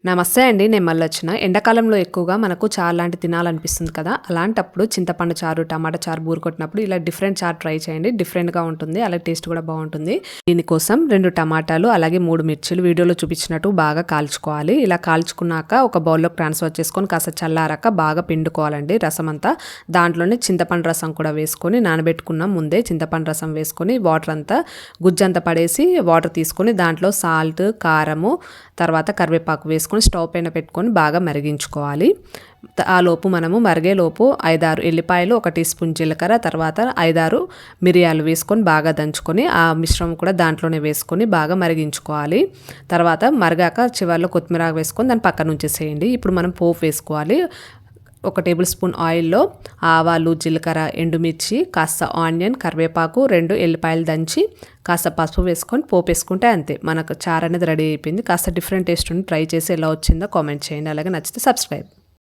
నమస్తే అండి, నేను మళ్ళీ వచ్చిన. ఎండాకాలంలో ఎక్కువగా మనకు చారు లాంటి తినాలనిపిస్తుంది కదా. అలాంటప్పుడు చింతపండు చారు, టమాటా చారు బోర్ కొట్టినప్పుడు ఇలా డిఫరెంట్ చారు ట్రై చేయండి. డిఫరెంట్గా ఉంటుంది, అలాగే టేస్ట్ కూడా బాగుంటుంది. దీనికోసం 2 టమాటాలు అలాగే 3 మిర్చీలు వీడియోలో చూపించినట్టు బాగా కాల్చుకోవాలి. ఇలా కాల్చుకున్నాక ఒక బౌల్లోకి ట్రాన్స్ఫర్ చేసుకొని కాస్త చల్లారాక బాగా పిండుకోవాలండి రసం అంతా. దాంట్లోనే చింతపండు రసం కూడా వేసుకొని నానబెట్టుకున్నాం ముందే. చింతపండు రసం వేసుకొని వాటర్ అంతా గుజ్జంతా పడేసి వాటర్ తీసుకొని దాంట్లో సాల్ట్, కారము, తర్వాత కరివేపాకు వేసుకొని స్టవ్ పైన పెట్టుకొని బాగా మరిగించుకోవాలి. ఆ లోపు మనము మరిగేలోపు 5-6 ఎల్లిపాయలు, 1 టీ స్పూన్ జీలకర్ర, తర్వాత 5-6 మిరియాలు వేసుకొని బాగా దంచుకొని ఆ మిశ్రమం కూడా దాంట్లోనే వేసుకొని బాగా మరిగించుకోవాలి. తర్వాత మరిగాక చివరిలో కొత్తిమీర వేసుకొని దాన్ని పక్కన ఉంచేసేయండి. ఇప్పుడు మనం పోపు వేసుకోవాలి. 1 టేబుల్ స్పూన్ ఆయిల్లో ఆవాలు, జీలకర్ర, ఎండుమిర్చి, కాస్త ఆనియన్, కరివేపాకు, 2 ఎల్లిపాయలు దంచి కాస్త పసుపు వేసుకొని పోపు వేసుకుంటే అంతే, మనకు చారు అనేది రెడీ అయిపోయింది. కాస్త డిఫరెంట్ టేస్ట్ ట్రై చేసి ఎలా వచ్చిందో కామెంట్ చేయండి. అలాగే నచ్చితే సబ్స్క్రైబ్.